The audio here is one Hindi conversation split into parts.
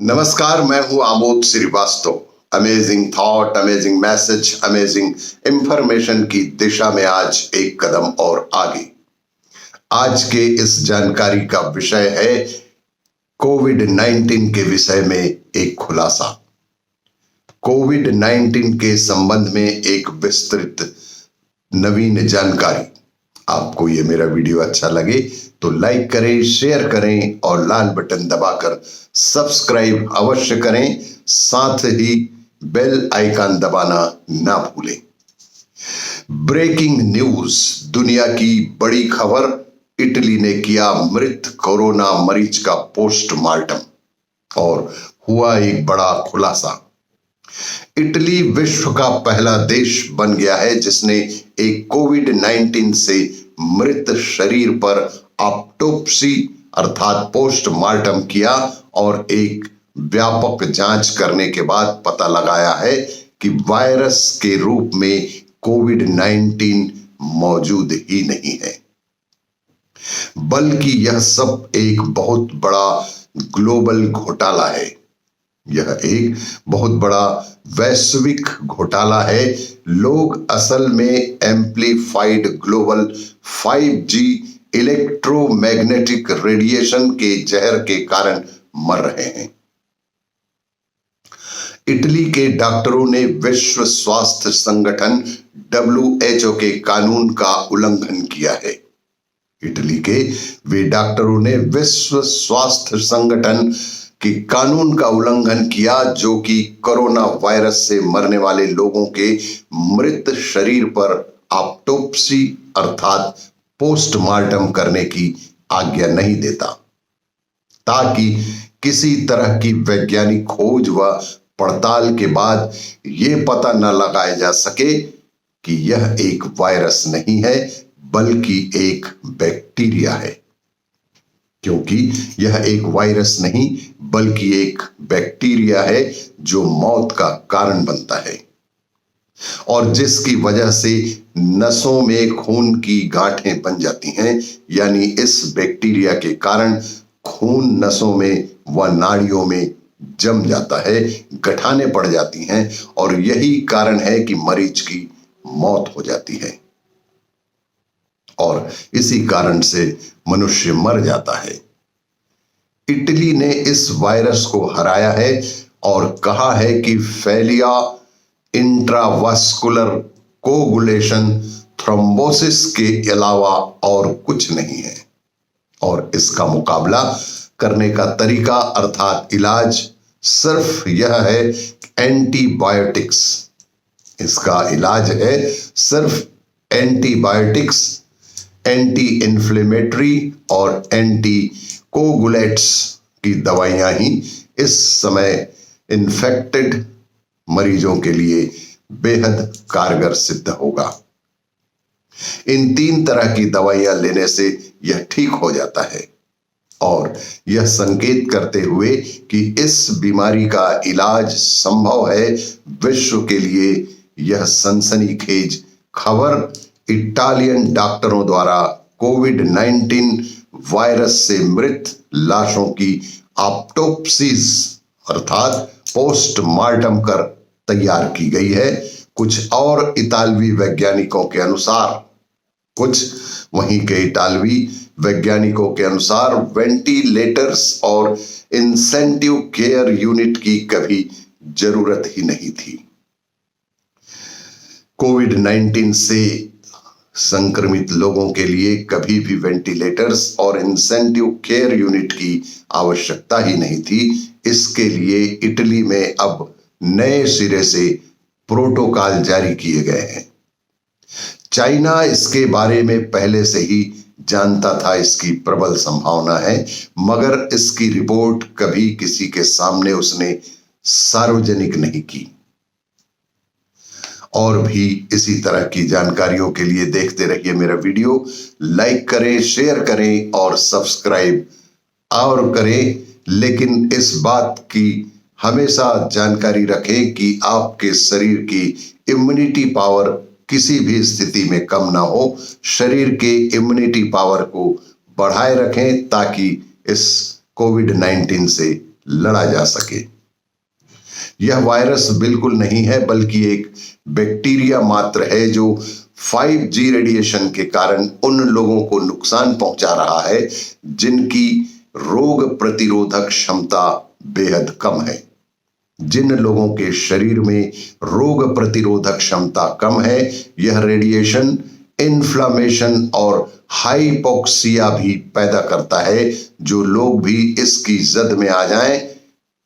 नमस्कार, मैं हूं Amod Srivastava. Amazing thought, amazing message, amazing information की दिशा में आज एक कदम और आगे। आज के इस जानकारी का विषय है कोविड-19 के विषय में एक खुलासा। कोविड-19 के संबंध में एक विस्तृत नवीन जानकारी। आपको ये मेरा वीडियो अच्छा लगे तो लाइक करें, शेयर करें और लाल बटन दबाकर सब्सक्राइब अवश्य करें। साथ ही बेल आइकन दबाना ना भूलें। ब्रेकिंग न्यूज, दुनिया की बड़ी खबर। इटली ने किया मृत कोरोना मरीज का पोस्टमार्टम और हुआ एक बड़ा खुलासा। इटली विश्व का पहला देश बन गया है जिसने एक कोविड-19 से मृत शरीर पर ऑटोप्सी अर्थात पोस्टमार्टम किया और एक व्यापक जांच करने के बाद पता लगाया है कि वायरस के रूप में कोविड-19 मौजूद ही नहीं है, बल्कि यह सब एक बहुत बड़ा ग्लोबल घोटाला है। यह एक बहुत बड़ा वैश्विक घोटाला है। लोग असल में amplified global 5G electromagnetic radiation के जहर के कारण मर रहे हैं। इटली के डॉक्टरों ने विश्व स्वास्थ्य संगठन WHO के कानून का उल्लंघन किया है। इटली के वे डॉक्टरों ने विश्व स्वास्थ्य संगठन कि कानून का उल्लंघन किया जो कि कोरोना वायरस से मरने वाले लोगों के मृत शरीर पर ऑटोप्सी अर्थात पोस्टमार्टम करने की आज्ञा नहीं देता, ताकि किसी तरह की वैज्ञानिक खोज व पड़ताल के बाद यह पता न लगाया जा सके कि यह एक वायरस नहीं है बल्कि एक बैक्टीरिया है। क्योंकि यह एक वायरस नहीं बल्कि एक बैक्टीरिया है जो मौत का कारण बनता है और जिसकी वजह से नसों में खून की गांठें बन जाती हैं। यानी इस बैक्टीरिया के कारण खून नसों में व नाड़ियों में जम जाता है, गठाने पड़ जाती हैं और यही कारण है कि मरीज की मौत हो जाती है और इसी कारण से मनुष्य मर जाता है। इटली ने इस वायरस को हराया है और कहा है कि फैलिया इंट्रावास्कुलर कोगुलेशन थ्रोम्बोसिस के अलावा और कुछ नहीं है और इसका मुकाबला करने का तरीका अर्थात इलाज सिर्फ यह है एंटीबायोटिक्स। इसका इलाज है सिर्फ एंटीबायोटिक्स, एंटी इन्फ्लेमेटरी और एंटी कोगुलेट्स की दवाइयां ही इस समय इन्फेक्टेड मरीजों के लिए बेहद कारगर सिद्ध होगा। इन 3 तरह की दवाइयां लेने से यह ठीक हो जाता है और यह संकेत करते हुए कि इस बीमारी का इलाज संभव है। विश्व के लिए यह सनसनीखेज खबर इटालियन डॉक्टरों द्वारा कोविड-19 वायरस से मृत लाशों की ऑटोप्सीज अर्थात पोस्टमार्टम कर तैयार की गई है। कुछ और इतालवी वैज्ञानिकों के अनुसार वेंटिलेटर्स और इंसेंटिव केयर यूनिट की कभी जरूरत ही नहीं थी। कोविड-19 से संक्रमित लोगों के लिए कभी भी वेंटिलेटर्स और इंसेंटिव केयर यूनिट की आवश्यकता ही नहीं थी। इसके लिए इटली में अब नए सिरे से प्रोटोकॉल जारी किए गए हैं। चाइना इसके बारे में पहले से ही जानता था, इसकी प्रबल संभावना है, मगर इसकी रिपोर्ट कभी किसी के सामने उसने सार्वजनिक नहीं की। और भी इसी तरह की जानकारियों के लिए देखते रहिए मेरा वीडियो। लाइक करें, शेयर करें और सब्सक्राइब और करें, लेकिन इस बात की हमेशा जानकारी रखें कि आपके शरीर की इम्यूनिटी पावर किसी भी स्थिति में कम ना हो। शरीर के इम्यूनिटी पावर को बढ़ाए रखें ताकि इस कोविड-19 से लड़ा जा सके। यह वायरस बिल्कुल नहीं है, बल्कि एक बैक्टीरिया मात्र है जो 5G रेडिएशन के कारण उन लोगों को नुकसान पहुंचा रहा है जिनकी रोग प्रतिरोधक क्षमता बेहद कम है। जिन लोगों के शरीर में रोग प्रतिरोधक क्षमता कम है, यह रेडिएशन इन्फ्लामेशन और हाइपोक्सिया भी पैदा करता है। जो लोग भी इसकी जद में आ जाएं,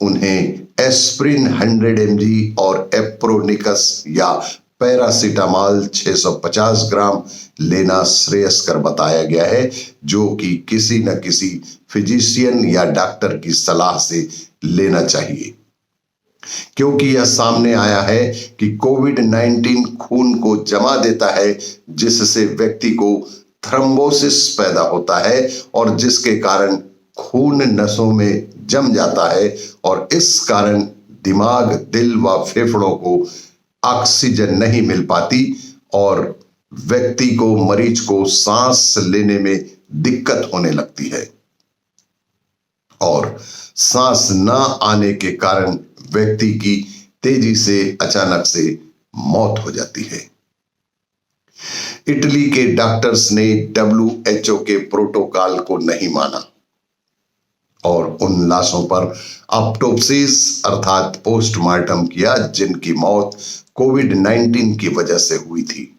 उन्हें एस्प्रिन 100 mg और एप्रोनिकस या पैरासिटामॉल 650 ग्राम लेना श्रेयस्कर बताया गया है, जो कि किसी न किसी फिजिशियन या डॉक्टर की सलाह से लेना चाहिए, क्योंकि यह सामने आया है कि कोविड-19 खून को जमा देता है, जिससे व्यक्ति को थ्रोम्बोसिस पैदा होता है और जिसके कारण खून नसों में जम जाता है और इस कारण दिमाग, दिल व फेफड़ों को ऑक्सीजन नहीं मिल पाती और व्यक्ति को, मरीज को सांस लेने में दिक्कत होने लगती है और सांस न आने के कारण व्यक्ति की तेजी से अचानक से मौत हो जाती है। इटली के डॉक्टर्स ने WHO के प्रोटोकॉल को नहीं माना और उन लाशों पर ऑटोप्सीज अर्थात पोस्टमार्टम किया जिनकी मौत कोविड-19 की वजह से हुई थी।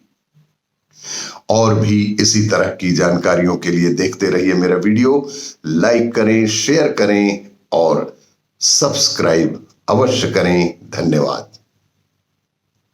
और भी इसी तरह की जानकारियों के लिए देखते रहिए मेरा वीडियो। लाइक करें, शेयर करें और सब्सक्राइब अवश्य करें। धन्यवाद।